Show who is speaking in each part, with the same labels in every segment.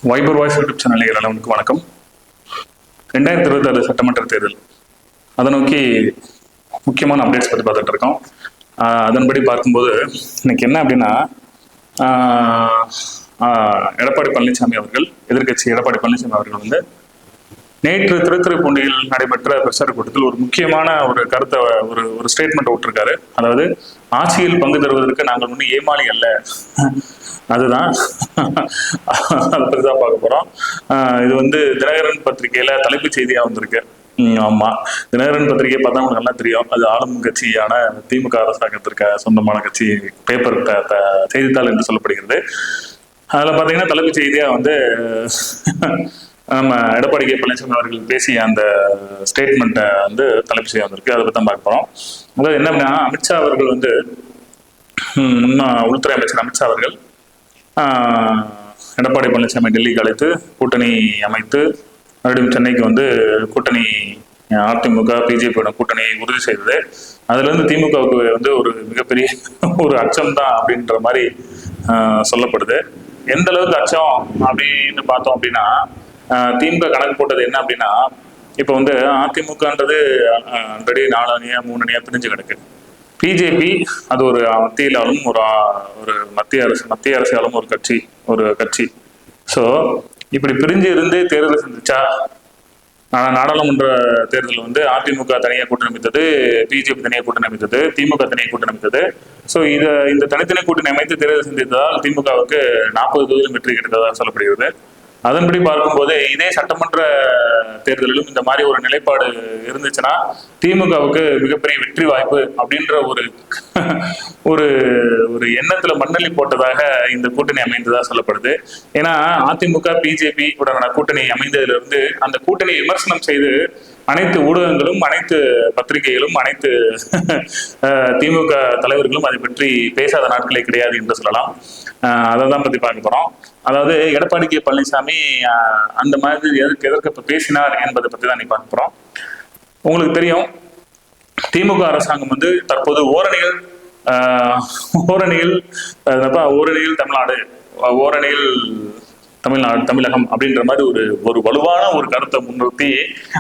Speaker 1: Wiper voice YouTube channel நேயர்களுக்கு வணக்கம். 2026 சட்டமன்ற தேர்தல் அதை நோக்கி முக்கியமான அப்டேட்ஸ் பற்றி பார்த்துட்டு இருக்கோம். அதன்படி பார்க்கும்போது இன்னைக்கு என்ன அப்படின்னா, எடப்பாடி பழனிசாமி அவர்கள், எதிர்க்கட்சி எடப்பாடி பழனிசாமி அவர்கள் வந்து நேற்று திருத்துறைப்பூண்டியில் நடைபெற்ற பிரச்சார கூட்டத்தில் ஒரு முக்கியமான ஒரு கருத்தை ஒரு ஸ்டேட்மெண்ட் விட்டுருக்காரு. அதாவது, ஆட்சியில் பங்கு தருவதற்கு நாங்கள் ஒன்றும் ஏமாளி அல்ல, அதுதான் அதை பற்றி தான் பார்க்க போறோம். இது வந்து தினகரன் பத்திரிகையில தலைப்புச் செய்தியா வந்திருக்கு. ஆமா, தினகரன் பத்திரிகை பார்த்தா உங்களுக்கு நல்லா தெரியும். அது ஆளும் கட்சியான திமுக அரசாங்கத்திற்கு சொந்தமான கட்சி பேப்பர் செய்தித்தாள் என்று சொல்லப்படுகிறது. அதுல பாத்தீங்கன்னா தலைப்புச் செய்தியா வந்து நம்ம எடப்பாடி கே பழனிசாமி அவர்கள் பேசிய அந்த ஸ்டேட்மெண்ட்டை வந்து தலைப்பு செய்ய வந்திருக்கு. அதை பற்றி தான் பார்க்க போறோம். அதாவது என்ன அப்படின்னா, அமித்ஷா அவர்கள் வந்து முன்னாள் உள்துறை அமைச்சர் அமித்ஷா அவர்கள் எடப்பாடி பழனிசாமி டெல்லிக்கு அழைத்து கூட்டணி அமைத்து மறுபடியும் சென்னைக்கு வந்து கூட்டணி அதிமுக பிஜேபியோட கூட்டணியை உறுதி செய்தது. அதுல இருந்து திமுகவுக்கு வந்து ஒரு மிகப்பெரிய ஒரு அச்சம் தான் அப்படின்ற மாதிரி சொல்லப்படுது. எந்த அளவுக்கு அச்சம் அப்படின்னு பார்த்தோம் அப்படின்னா, திமுக கணக்கு போட்டது என்ன அப்படின்னா, இப்போ வந்து அதிமுகன்றது ஆல்ரெடி 4 அணியா 3 அணியா பிரிஞ்சு கிடக்கு. பிஜேபி அது ஒரு மத்தியிலாலும் ஒரு மத்திய அரசியலும் ஒரு கட்சி. ஸோ இப்படி பிரிஞ்சு இருந்து தேர்தலை சந்திச்சா, நாடாளுமன்ற தேர்தல் வந்து அதிமுக தனியாக கூட்டணி அமைத்தது, பிஜேபி தனியாக கூட்டணி அமைத்தது, திமுக தனியாக கூட்டணி அமைத்தது. ஸோ இந்த தனித்தனி கூட்டணி அமைத்து தேர்தல் சந்தித்ததால் திமுகவுக்கு 40 தொகுதியில் வெற்றி கிடைத்ததாக சொல்லப்படுகிறது. அதன்படி பார்க்கும்போது இதே சட்டமன்ற தேர்தலிலும் இந்த மாதிரி ஒரு நிலைப்பாடு இருந்துச்சுன்னா திமுகவுக்கு மிகப்பெரிய வெற்றி வாய்ப்பு அப்படின்ற ஒரு எண்ணத்துல மண்ணள்ளி போட்டதாக இந்த கூட்டணி அமைந்ததா சொல்லப்படுது. ஏன்னா அதிமுக பிஜேபி உடனான கூட்டணி அமைந்ததுல இருந்து அந்த கூட்டணியை விமர்சனம் செய்து அனைத்து ஊடகங்களும், அனைத்து பத்திரிகைகளும், அனைத்து திமுக தலைவர்களும் அதை பற்றி பேசாத நாட்களே கிடையாது என்று சொல்லலாம். அதை தான் பத்தி பார்க்க போறோம். அதாவது எடப்பாடி கே பழனிசாமி அந்த மாதிரி எதற்கு இப்ப பேசினார் என்பதை பத்தி தான் நீ பார்க்க போறோம். உங்களுக்கு தெரியும், திமுக அரசாங்கம் வந்து தற்போது ஓரணியில் தமிழ்நாடு, ஓரணியில் தமிழகம் அப்படின்ற மாதிரி ஒரு வலுவான ஒரு கருத்தை முன்னிறுத்தி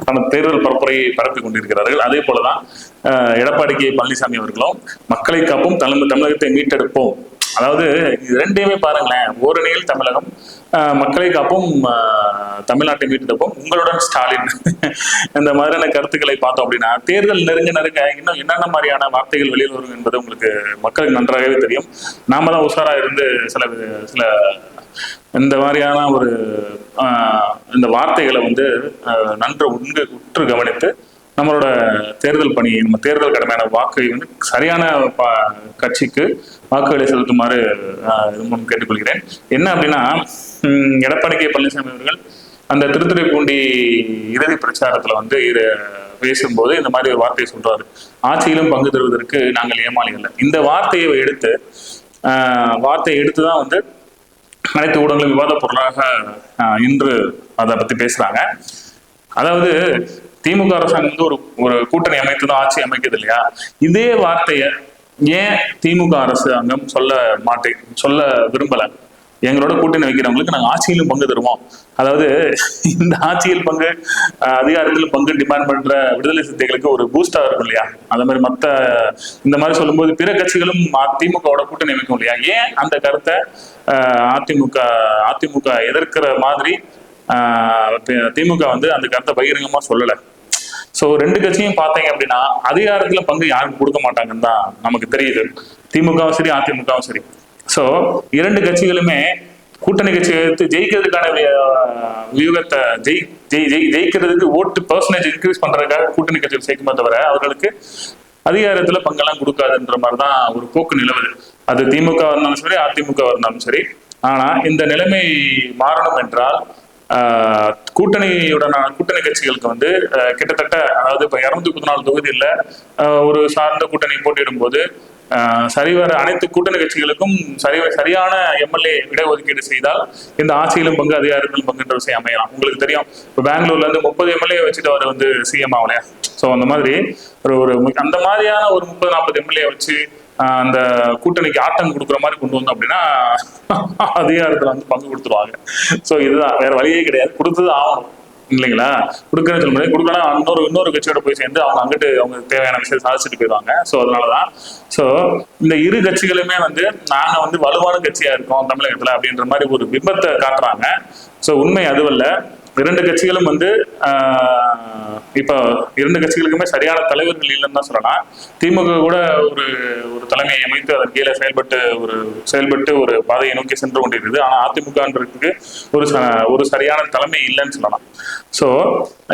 Speaker 1: நம்ம தேர்தல் பரப்புரையை பரப்பி கொண்டிருக்கிறார்கள். அதே போலதான் எடப்பாடி கே பழனிசாமி அவர்களும் மக்களை காப்பும் தமிழகத்தை மீட்டெடுப்போம், அதாவது இது ரெண்டையுமே பாருங்களேன், ஓரணியில் தமிழகம், மக்களை காப்பும் தமிழ்நாட்டை மீட்டெடுப்போம், உங்களுடன் ஸ்டாலின் இந்த மாதிரியான கருத்துக்களை பார்த்தோம் அப்படின்னா தேர்தல் நெருங்க இன்னும் என்னென்ன மாதிரியான வார்த்தைகள் வெளியில் வரும் என்பது உங்களுக்கு மக்களுக்கு நன்றாகவே தெரியும். நாம தான் உஷாரா இருந்து சில இந்த மாதிரியான இந்த வார்த்தைகளை வந்து நன்று உற்று கவனித்து நம்மளோட தேர்தல் பணி, நம்ம தேர்தல் கடமையான வாக்கை வந்து சரியான கட்சிக்கு வாக்குகளை செலுத்துமாறு கேட்டுக்கொள்கிறேன். என்ன அப்படின்னா, எடப்பாடி கே பழனிசாமி அவர்கள் அந்த திருத்துறைப்பூண்டி இறுதி பிரச்சாரத்துல வந்து பேசும்போது இந்த மாதிரி ஒரு வார்த்தையை சொல்றாரு, ஆட்சியிலும் பங்கு தருவதற்கு நாங்கள் ஏமாளிகள். இந்த வார்த்தையை எடுத்துதான் வந்து அனைத்து ஊடகங்களும் விவாத பொருளாக இன்று அதை பத்தி பேசுறாங்க. அதாவது திமுக அரசாங்கம் வந்து ஒரு கூட்டணி அமைத்துதான் ஆட்சி அமைக்குது இல்லையா, இதே வார்த்தைய ஏன் திமுக அரசாங்கம் சொல்ல விரும்பல? எங்களோட கூட்டணி வைக்கிறவங்களுக்கு நாங்கள் ஆட்சியிலும் பங்கு தருவோம். அதாவது இந்த ஆட்சியில் பங்கு, அதிகாரத்திலும் பங்கு டிமாண்ட் பண்ற விடுதலை சிறுத்தைகளுக்கு ஒரு பூஸ்டா இருக்கும் இல்லையா, அந்த மாதிரி இந்த மாதிரி சொல்லும்போது பிற கட்சிகளும் திமுகவோட கூட்டணி அமைக்கும் இல்லையா. ஏன் அந்த கருத்தை அதிமுக எதிர்க்கிற மாதிரி திமுக வந்து அந்த கருத்தை பகிரங்கமா சொல்லல. சோ 2 கட்சியும் பார்த்தீங்க அப்படின்னா அதிகாரத்துல பங்கு யாருக்கும் கொடுக்க மாட்டாங்கன்னு தான் நமக்கு தெரியுது, திமுகவும் சரி அதிமுகவும் சரி. சோ 2 கட்சிகளுமே கூட்டணி கட்சியை எடுத்து ஜெயிக்கிறதுக்கான வியூகத்தை ஜெயிக்கிறதுக்கு ஓட்டு பெர்சன்டேஜ் இன்க்ரீஸ் பண்றதுக்காக கூட்டணி கட்சிகள் சேர்க்குமே தவிர அவர்களுக்கு அதிகாரத்துல பங்கெல்லாம் கொடுக்காதுன்ற மாதிரிதான் ஒரு போக்கு நிலவுது. அது திமுக இருந்தாலும் சரி, அதிமுக இருந்தாலும் சரி. ஆனா இந்த நிலைமை மாறணும் என்றால் கூட்டணி கட்சிகளுக்கு வந்து கிட்டத்தட்ட, அதாவது இப்ப 214 தொகுதியில ஒரு சார்ந்த கூட்டணி போட்டியிடும் போது சரிவர அனைத்து கூட்டணி கட்சிகளுக்கும் சரியான எம்எல்ஏ இடஒதுக்கீடு செய்தால் இந்த ஆட்சியிலும் பங்கு அதிகாரத்திலும் பங்குன்ற விஷயம் அமையலாம். உங்களுக்கு தெரியும், இப்போ பெங்களூர்ல இருந்து 30 எம்எல்ஏ வச்சுட்டு அவர் வந்து சிஎம் ஆகலையா. ஸோ அந்த மாதிரி அந்த மாதிரியான ஒரு 30-40 எம்எல்ஏ வச்சு அந்த கூட்டணிக்கு ஆட்டம் கொடுக்குற மாதிரி கொண்டு வந்தோம் அப்படின்னா அதிகாரத்துல வந்து பங்கு கொடுத்துருவாங்க. ஸோ இதுதான், வேற வழியே கிடையாது, கொடுத்தது ஆகணும் இல்லைங்களா. கொடுக்குறேன்னு சொல்ல முடியாது, கொடுக்கலாம் இன்னொரு கட்சியோட போய் சேர்ந்து அவங்க அங்கிட்டு அவங்க தேவையான விஷயத்தை சாதிச்சுட்டு போயிடுவாங்க. ஸோ அதனாலதான் இந்த இரு கட்சிகளுமே வந்து நாங்க வந்து வலுவான கட்சியா இருக்கோம் தமிழகத்துல அப்படின்ற மாதிரி ஒரு பிம்பத்தை காட்டுறாங்க. ஸோ உண்மை அதுவல்ல. இரண்டு கட்சிகளும் வந்து இப்ப இரண்டு கட்சிகளுக்குமே சரியான தலைவர்கள் இல்லைன்னு தான் சொல்லலாம். திமுக கூட ஒரு ஒரு தலைமையை அமைத்து அதன் கீழே செயல்பட்டு ஒரு பாதையை நோக்கி சென்று கொண்டிருக்குது. ஆனா அதிமுகன்றதுக்கு ஒரு சரியான தலைமை இல்லைன்னு சொல்லலாம். சோ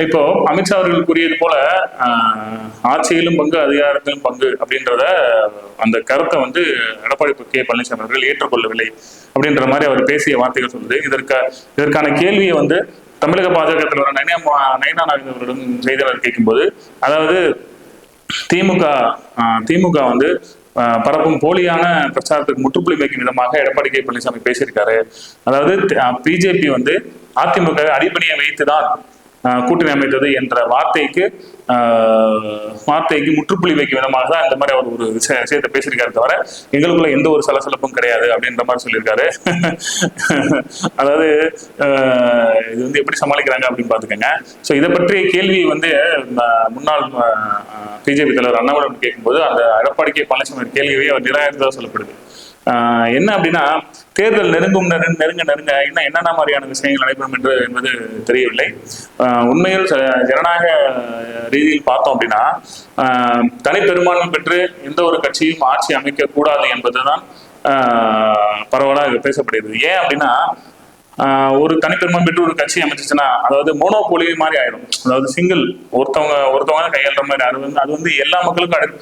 Speaker 1: இப்போ அமித்ஷா அவர்கள் கூறியது போல ஆட்சியிலும் பங்கு அதிகாரத்திலும் பங்கு அப்படின்றத அந்த கருத்தை வந்து எடப்பாடி கே பழனிசாமி அவர்கள் ஏற்றுக்கொள்ளவில்லை அப்படின்ற மாதிரி அவர் பேசிய வார்த்தைகள் சொல்லுது. இதற்கான கேள்வியை வந்து தமிழக பாஜக தலைவர் நயனா நாகேந்திரன் செய்தியாளர் கேட்கும்போது, அதாவது திமுக வந்து பரப்பும் போலியான பிரச்சாரத்துக்கு முற்றுப்புள்ளி வைக்கும் விதமாக எடப்பாடி கே பழனிசாமி பேசியிருக்காரு. அதாவது பிஜேபி வந்து அதிமுக அடிப்படையை வைத்துதான் கூட்டணி அமைத்தது என்ற வார்த்தைக்கு முற்றுப்புள்ளி வைக்கும் விதமாக தான் இந்த மாதிரி அவர் ஒரு விஷயத்தை பேசியிருக்காரு, தவிர எங்களுக்குள்ள எந்த ஒரு சலசலப்பும் கிடையாது அப்படின்ற மாதிரி சொல்லியிருக்காரு. அதாவது இது வந்து எப்படி சமாளிக்கிறாங்க அப்படின்னு பாத்துக்கோங்க. ஸோ இதை பற்றிய கேள்வி வந்து முன்னாள் பிஜேபி தலைவர் அண்ணாமலை கேட்கும்போது அந்த எடப்பாடி கே பழனிசாமி கேள்வியை அவர் நிராகரித்ததாக சொல்லப்படுது. என்ன அப்படின்னா, தேர்தல் நெருங்க இன்னும் என்னென்ன மாதிரியான விஷயங்கள் நடைபெறும் என்பது தெரியவில்லை. உண்மையில் ஜனநாயக ரீதியில் பார்த்தோம் அப்படின்னா தனிப்பெரும்பான்மை பெற்று எந்த ஒரு கட்சியும் ஆட்சி அமைக்க கூடாது என்பதுதான் பரவலாக பேசப்படுகிறது. ஏன் அப்படின்னா, ஒரு தனிப்பெரும்பான்மை பெற்று ஒரு கட்சி அமைச்சிச்சுன்னா அதாவது மோனோபோலி மாதிரி ஆயிடும். அதாவது சிங்கிள் ஒருத்தவங்க கையாளுற மாதிரி அது வந்து எல்லா மக்களுக்கும்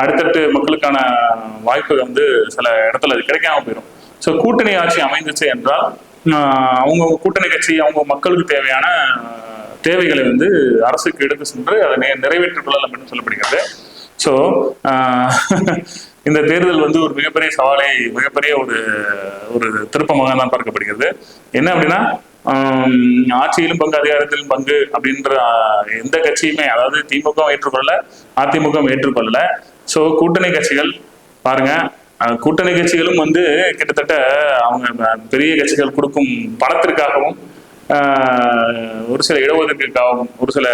Speaker 1: அடுத்தடுத்து மக்களுக்கான வாய்ப்பு வந்து சில இடத்துல அது கிடைக்காம போயிடும். ஸோ கூட்டணி ஆட்சி அமைந்துச்சு என்றால் அவங்க கூட்டணி கட்சி அவங்க மக்களுக்கு தேவையான தேவைகளை வந்து அரசுக்கு எடுத்து சென்று அதை நிறைவேற்றிக் கொள்ளலாம் என்று சொல்லப்படுகிறது. ஸோ இந்த தேர்தல் வந்து ஒரு மிகப்பெரிய சவாலை, மிகப்பெரிய ஒரு திருப்பமாக தான் பார்க்கப்படுகிறது. என்ன அப்படின்னா, ஆட்சியிலும் பங்கு அதிகாரத்திலும் பங்கு அப்படின்ற எந்த கட்சியுமே, அதாவது திமுக ஏற்றுக்கொள்ள அதிமுக ஏற்றுக்கொள்ளல. ஸோ கூட்டணி கட்சிகள் பாருங்க, கூட்டணி கட்சிகளும் வந்து கிட்டத்தட்ட அவங்க பெரிய கட்சிகள் கொடுக்கும் பணத்திற்காகவும் ஒரு சில இடஒதுக்கீட்டுக்காகவும் ஒரு சில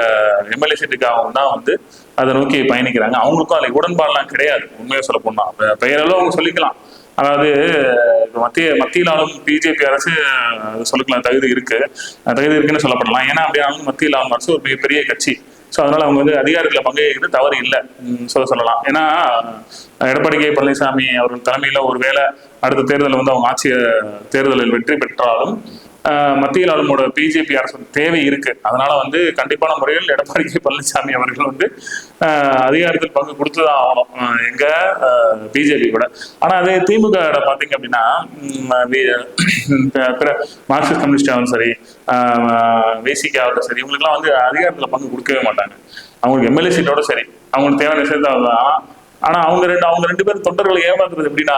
Speaker 1: எம்எல்ஏ சீட்டுக்காகவும் தான் வந்து அதை நோக்கி பயணிக்கிறாங்க. அவங்களுக்கும் அதில் உடன்பாடுலாம் கிடையாது. உண்மையை சொல்ல போனா பெயரெல்லாம் அவங்க சொல்லிக்கலாம். அதாவது மத்தியில் ஆளும் பிஜேபி அரசு சொல்லிக்கலாம் தகுதி இருக்குன்னு சொல்லப்படலாம். ஏன்னா அப்படியே மத்தியில் ஆளும் அரசு ஒரு மிகப்பெரிய கட்சி. ஸோ அதனால அவங்க வந்து அதிகாரத்தில் பங்கேற்கிறது தவறு இல்லை சொல்லலாம். ஏன்னா எடப்பாடி கே பழனிசாமி அவர்கள் தலைமையில ஒருவேளை அடுத்த தேர்தலில் வந்து அவங்க தேர்தலில் வெற்றி பெற்றாலும் மத்தியில் ஆளுமோட பிஜேபி அரசு தேவை இருக்கு. அதனால வந்து கண்டிப்பான முறையில் எடப்பாடி கே பழனிசாமி அவர்கள் வந்து அதிகாரத்தில் பங்கு கொடுத்துதான் ஆகணும் எங்க பிஜேபி கூட. ஆனா அதே திமுக பாத்தீங்க அப்படின்னா மார்க்சிஸ்ட் கம்யூனிஸ்டாவும் சரி வேசிக்காவும் சரி இவங்களுக்குலாம் வந்து அதிகாரத்துல பங்கு கொடுக்கவே மாட்டாங்க. அவங்களுக்கு எம்எல்ஏ சீட்டோட சரி அவங்களுக்கு தேவையான விஷயத்த. ஆனா அவங்க ரெண்டு பேரும் தொண்டர்களை ஏமாத்துறது எப்படின்னா,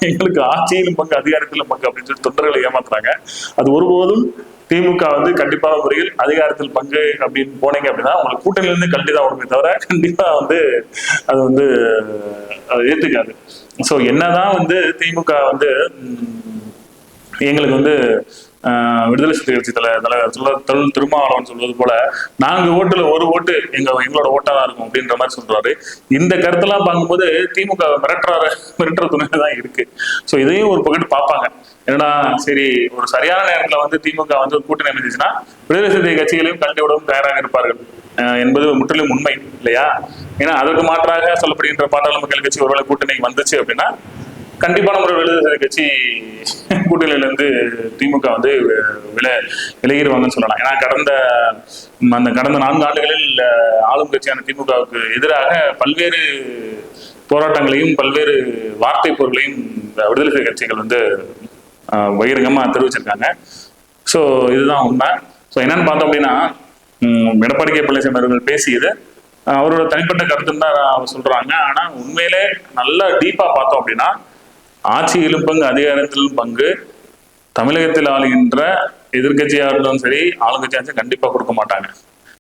Speaker 1: எங்களுக்கு ஆட்சியிலும் பங்கு அதிகாரத்திலும் பங்கு அப்படின்னு சொல்லி தொண்டர்களை ஏமாத்துறாங்க. அது ஒருபோதும் திமுக வந்து கண்டிப்பான முறையில் அதிகாரத்தில் பங்கு அப்படின்னு போனீங்க அப்படின்னா உங்களுக்கு கூட்டணியில இருந்து கண்டிதான் உடனே தவிர கண்டிப்பா வந்து அது வந்து ஏத்துக்காது. ஸோ என்னதான் வந்து திமுக வந்து எங்களுக்கு வந்து விடுதலை சிறுத்தை கட்சி தலைவர் திருமாவளவன் சொல்வது போல 4 ஓட்டுல 1 ஓட்டு எங்களோட ஓட்டா தான் இருக்கும் அப்படின்ற மாதிரி சொல்றாரு. இந்த கருத்தெல்லாம் பார்க்கும்போது திமுக மிரட்டுற துணைதான் இருக்கு. ஸோ இதையும் ஒரு பக்கத்து பார்ப்பாங்க. என்னன்னா சரி ஒரு சரியான நேரத்துல வந்து திமுக வந்து ஒரு கூட்டணி அமைச்சுன்னா விடுதலை சிறுத்தை கட்சிகளையும் கல்வி விடவும் தயாராக இருப்பார்கள் என்பது முற்றிலும் உண்மை இல்லையா. ஏன்னா அதற்கு மாற்றாக சொல்லப்படுகின்ற பாட்டாளி மக்கள் கட்சி ஒருவேளை கூட்டணி வந்துச்சு அப்படின்னா கண்டிப்பான முறை விடுதலை கட்சி கூட்டணியில இருந்து திமுக வந்து விலகிடுவாங்கன்னு சொல்லலாம். ஏன்னா கடந்த 4 ஆண்டுகளில் ஆளும் கட்சியான திமுகவுக்கு எதிராக பல்வேறு போராட்டங்களையும் பல்வேறு வார்த்தை போர்களையும் விடுதலை கட்சிகள் வந்து பகிரங்கமா தெரிவிச்சிருக்காங்க. ஸோ இதுதான் உண்மை. ஸோ என்னன்னு பார்த்தோம் அப்படின்னா எடப்பாடி கே பழனிசாமி அவர்கள் பேசியது அவரோட தனிப்பட்ட கருத்துன்னு தான் அவர் சொல்றாங்க. ஆனா உண்மையிலே நல்லா டீப்பா பார்த்தோம் அப்படின்னா ஆட்சியிலும் பங்கு அதிகாரத்திலும் பங்கு தமிழகத்தில் ஆளுகின்ற எதிர்கட்சியாக இருந்தாலும் சரி ஆளுங்கட்சியாச்சும் கண்டிப்பா கொடுக்க மாட்டாங்க.